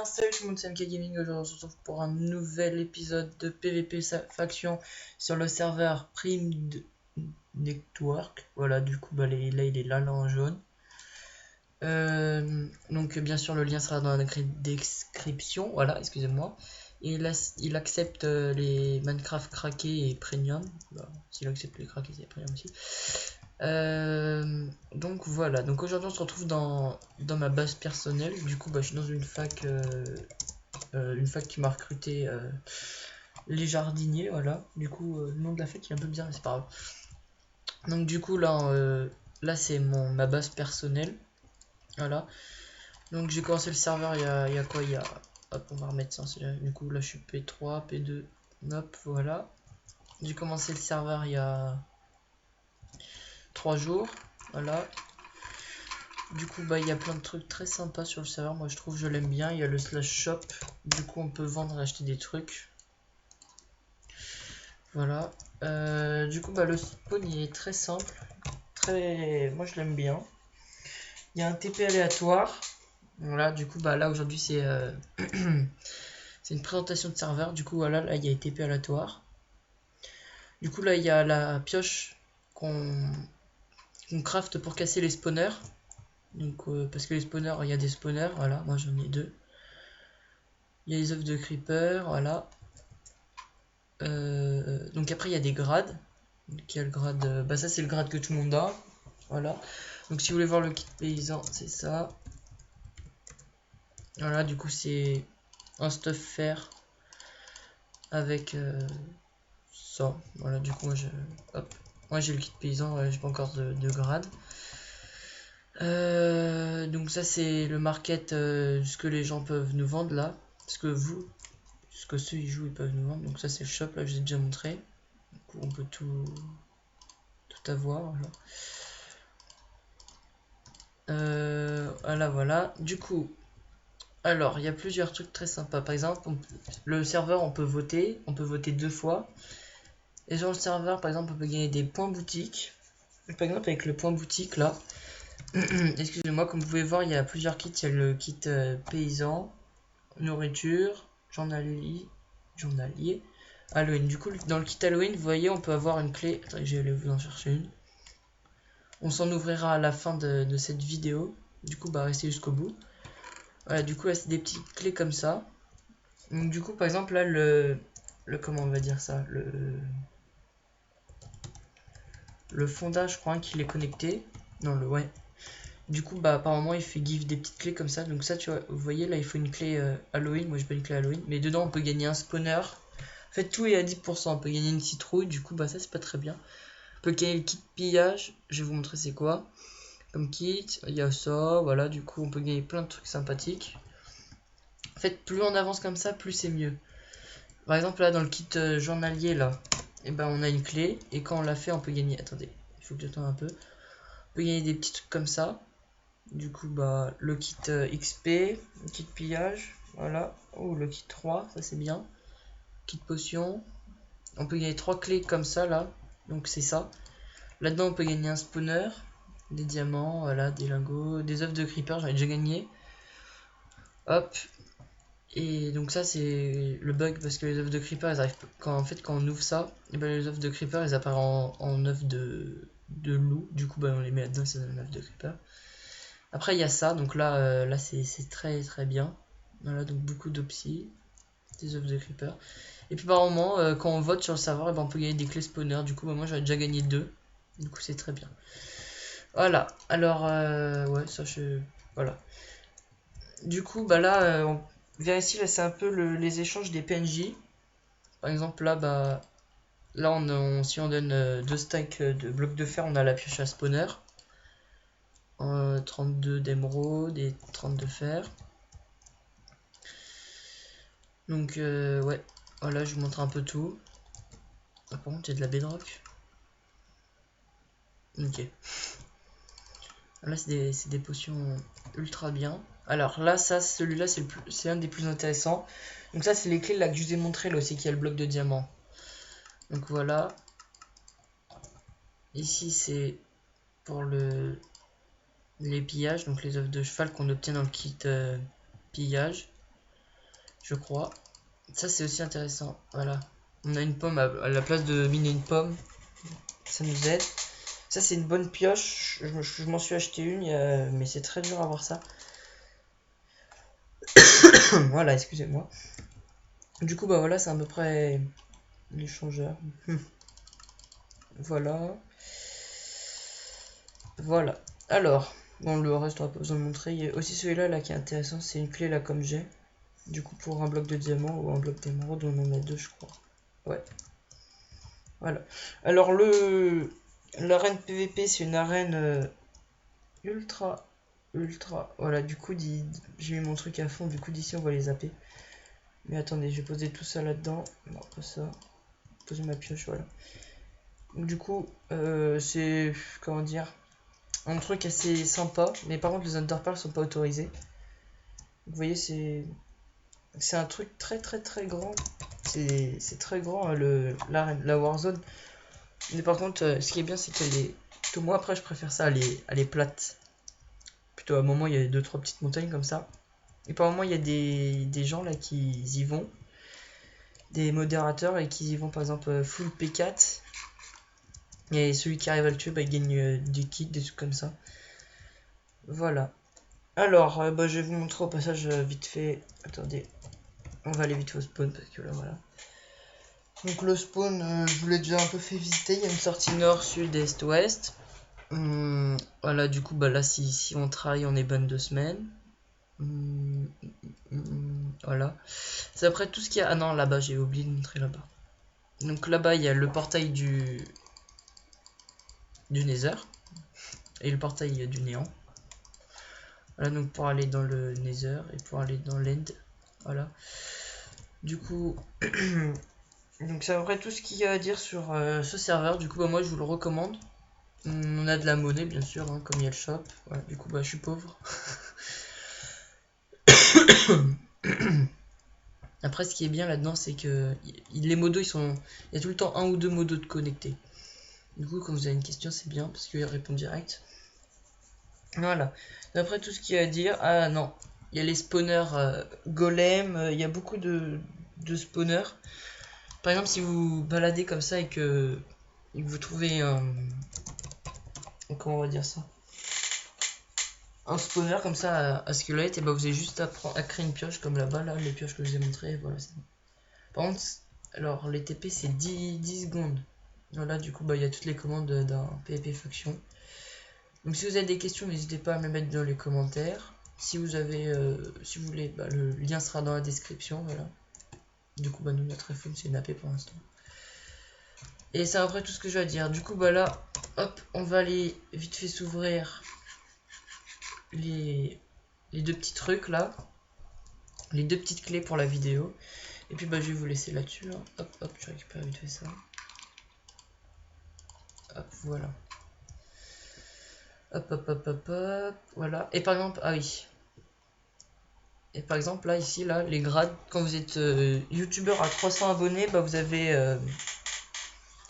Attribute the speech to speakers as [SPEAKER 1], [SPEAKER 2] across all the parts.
[SPEAKER 1] bien, salut tout le monde, c'est MK Gaming. Aujourd'hui on se retrouve pour un nouvel épisode de PvP faction sur le serveur Prime Network. Voilà, du coup bah, là il est là en jaune. Donc bien sûr le lien sera dans la description, voilà, excusez-moi. Et là il accepte les Minecraft craqués et premium. Bah, s'il accepte les craqués c'est premium aussi. Donc voilà, donc aujourd'hui on se retrouve dans ma base personnelle. Du coup bah, je suis dans une fac qui m'a recruté les jardiniers, voilà. Du coup le nom de la fac est un peu bizarre mais c'est pas grave. Donc du coup là c'est ma base personnelle, voilà. Donc j'ai commencé le serveur il y a quoi, hop on va remettre ça, du coup là je suis P3 P2, hop voilà. J'ai commencé le serveur il y a 3 jours, voilà. Du coup bah il y a plein de trucs très sympas sur le serveur, moi je trouve, je l'aime bien. Il y a le slash shop, du coup on peut vendre et acheter des trucs, voilà. Du coup bah le spawn il est très simple, moi je l'aime bien. Il y a un TP aléatoire, voilà. Du coup bah là aujourd'hui c'est c'est une présentation de serveur. Du coup voilà, là il y a TP aléatoire. Du coup là il y a la pioche qu'on craft pour casser les spawners. Donc parce que les spawners, il y a des spawners, voilà, moi j'en ai 2. Il y a les œufs de creeper, voilà. Donc après il y a des grades. Donc il y a le grade, bah ça c'est le grade que tout le monde a, voilà. Donc si vous voulez voir le kit paysan, c'est ça. Voilà, du coup c'est un stuff fer avec ça. Voilà, du coup moi j'ai le kit paysan, j'ai pas encore de grade. Donc ça c'est le market, ce que les gens peuvent nous vendre là, ce que ceux ils jouent ils peuvent nous vendre. Donc ça c'est le shop, là je vous ai déjà montré. Donc on peut tout avoir, voilà. Voilà, du coup alors il y a plusieurs trucs très sympas. Par exemple le serveur on peut voter 2 fois. Et sur le serveur par exemple on peut gagner des points boutique. Par exemple avec le point boutique là, excusez-moi, comme vous pouvez voir il y a plusieurs kits. Il y a le kit paysan, nourriture, journalier, Halloween. Du coup dans le kit Halloween vous voyez on peut avoir une clé. Attendez, je vais vous en chercher une. On s'en ouvrira à la fin de cette vidéo. Du coup bah restez jusqu'au bout. Voilà, du coup là c'est des petites clés comme ça. Donc du coup par exemple là le comment on va dire ça, le fondage je crois qu'il est connecté. Non le ouais. Du coup bah apparemment il fait give des petites clés comme ça. Donc ça tu vois, vous voyez là il faut une clé Halloween. Moi j'ai pas une clé Halloween, mais dedans on peut gagner un spawner. En fait tout est à 10%. On peut gagner une citrouille, du coup bah ça c'est pas très bien. On peut gagner le kit pillage, je vais vous montrer c'est quoi comme kit. Il y a ça, voilà, du coup on peut gagner plein de trucs sympathiques. En fait plus on avance comme ça plus c'est mieux. Par exemple là dans le kit journalier là, et ben on a une clé et quand on l'a fait on peut gagner. Attendez, il faut que j'attende un peu. On peut gagner des petits trucs comme ça. Du coup bah le kit XP, le kit pillage, voilà. Oh le kit 3, ça c'est bien. Kit potion. On peut gagner 3 clés comme ça là. Donc c'est ça. Là-dedans on peut gagner un spawner, des diamants, voilà, des lingots, des œufs de creeper, j'en ai déjà gagné. Hop. Et donc ça c'est le bug parce que les œufs de creeper ils arrivent quand on ouvre ça, et ben les œufs de creeper ils apparaissent en œufs de loup. Du coup bah on les met là-dedans, c'est un œuf de creeper. Après il y a ça, donc là là c'est très très bien. Voilà, donc beaucoup d'opsis, des œufs de creeper. Et puis par moment quand on vote sur le serveur, et ben on peut gagner des clés spawner. Du coup bah, moi j'avais déjà gagné 2. Du coup c'est très bien. Voilà, alors ouais ça voilà. Du coup bah là on vient ici, là c'est un peu les échanges des PNJ. Par exemple là bah là si on donne 2 stacks de blocs de fer, on a la pioche à spawner. 32 d'émeraude et 30 de fer. Donc ouais, voilà, je vous montre un peu tout. Ah, par contre il y a de la bedrock. Ok. Là c'est des potions ultra bien. Alors là celui-là c'est un des plus intéressants. Donc ça c'est les clés là que je vous ai montré là aussi, qui a le bloc de diamant. Donc voilà. Ici c'est pour les pillages, donc les œufs de cheval qu'on obtient dans le kit pillage. je crois. Ça c'est aussi intéressant, voilà. On a une pomme à la place de miner une pomme, ça nous aide. Ça c'est une bonne pioche, je m'en suis acheté une, mais c'est très dur à voir ça. Voilà, excusez-moi. Du coup bah voilà, c'est à peu près l'échangeur. Voilà. Voilà. Alors, bon le reste on va pas besoin de montrer. Il y a aussi celui-là là qui est intéressant, c'est une clé là comme j'ai. Du coup pour un bloc de diamant ou un bloc d'émeraude, on en a deux je crois. Ouais. Voilà. Alors l'arène PVP c'est une arène ultra voilà, du coup j'ai mis mon truc à fond, du coup d'ici on va les zapper. Mais attendez, je vais poser tout ça là-dedans. Non, pas ça. Poser ma pioche, voilà. Donc, du coup, c'est, comment dire, un truc assez sympa. Mais par contre, les underpearls sont pas autorisés. Vous voyez, c'est un truc très grand. C'est très grand, la Warzone. Mais par contre, ce qui est bien, c'est qu'elle est... Plutôt, moi, après, je préfère ça, elle est plate. Plutôt, à un moment, il y a 2-3 petites montagnes comme ça. Et par moment, il y a des gens là qui y vont. Des modérateurs et qui y vont, par exemple, full P4. Et celui qui arrive à le tuer, bah, il gagne du kit, des trucs comme ça. Voilà. Alors, bah, je vais vous montrer au passage vite fait. Attendez, on va aller vite fait au spawn parce que là, voilà. Donc le spawn, je vous l'ai déjà un peu fait visiter. Il y a une sortie nord, sud, est, ouest. Voilà, du coup, bah là, si on travaille, on est bonne 2 semaines. Voilà. C'est après tout ce qu'il y a. Ah non, là-bas, j'ai oublié de montrer là-bas. Donc là-bas, il y a le portail du Nether et le portail du néant. Voilà, donc pour aller dans le Nether et pour aller dans l'End. Voilà. Du coup, donc c'est à peu près tout ce qu'il y a à dire sur ce serveur. Du coup, bah, moi je vous le recommande. On a de la monnaie, bien sûr, hein, comme il y a le shop. Voilà, du coup, bah, je suis pauvre. Après, ce qui est bien là-dedans, c'est que les modos, il y a tout le temps un ou deux modos de connectés. Du coup, quand vous avez une question, c'est bien parce qu'il répond direct. Voilà. D'après tout ce qu'il y a à dire, ah non, il y a les spawners golem, il y a beaucoup de spawners. Par exemple, si vous baladez comme ça et que vous trouvez un... Comment on va dire ça? Un spawner comme ça à squelette, et bah vous avez juste à créer une pioche comme là-bas, là, les pioches que je vous ai montrées, voilà, c'est bon. Par contre, alors les TP c'est 10 secondes. Voilà, du coup, bah il y a toutes les commandes d'un PvP faction. Donc si vous avez des questions, n'hésitez pas à me les mettre dans les commentaires. Si vous avez, si vous voulez, bah, le lien sera dans la description, voilà. Du coup, bah nous, notre iPhone c'est une AP pour l'instant. Et c'est après tout ce que je vais dire. Du coup, bah là, hop, on va aller vite fait s'ouvrir les deux petits trucs là. Les deux petites clés pour la vidéo. Et puis, bah, je vais vous laisser là-dessus. Hein. Hop, hop, je récupère vite fait ça. Hop, voilà. Hop, hop, hop, hop, hop. Voilà. Et par exemple, ah oui. Et par exemple, là, ici, là, les grades, quand vous êtes youtubeur à 300 abonnés, bah, vous avez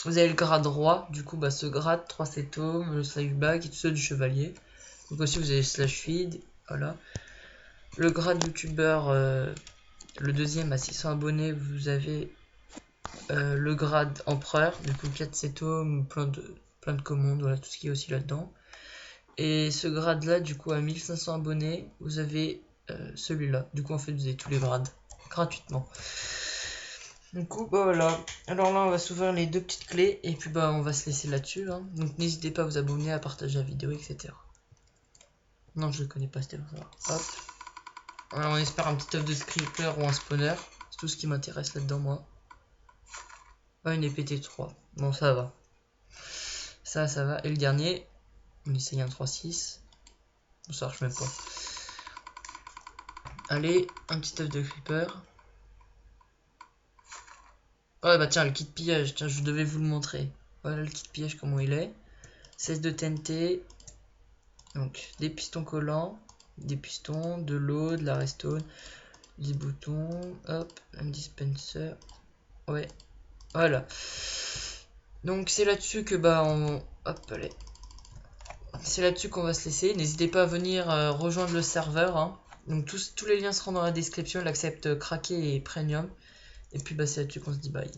[SPEAKER 1] le grade roi. Du coup, bah, ce grade, 3 cétomes, le slash back et tout ça du chevalier. Donc aussi, vous avez slash feed. Voilà. Le grade youtubeur, le deuxième à 600 abonnés, vous avez le grade empereur. Du coup, 4 cétomes, plein de commandes, voilà, tout ce qui est aussi là-dedans. Et ce grade là, du coup, à 1500 abonnés, vous avez celui-là. Du coup, en fait, vous avez tous les grades gratuitement. Du coup, bah voilà. Alors là, on va s'ouvrir les deux petites clés et puis bah on va se laisser là-dessus. Hein. Donc n'hésitez pas à vous abonner, à partager la vidéo, etc. Non, je ne connais pas, c'était pour ça. Hop. Alors on espère un petit œuf de scripper ou un spawner. C'est tout ce qui m'intéresse là-dedans, moi. Ah, une épée T3. Bon, ça va. Ça va. Et le dernier, on essaye un 3-6. Bon, ça marche même pas. Allez, un petit œuf de creeper. Ouais, bah tiens, le kit pillage, tiens, je devais vous le montrer. Voilà le kit pillage, comment il est. 16 de TNT. Donc, des pistons collants, des pistons, de l'eau, de la redstone, des boutons, hop, un dispenser. Ouais, voilà. Donc, c'est là-dessus que, bah, hop, allez. C'est là-dessus qu'on va se laisser. N'hésitez pas à venir rejoindre le serveur, hein. Donc tous les liens seront dans la description. Il accepte craquer et premium. Et puis bah c'est là-dessus qu'on se dit bye.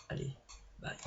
[SPEAKER 1] Allez, bye.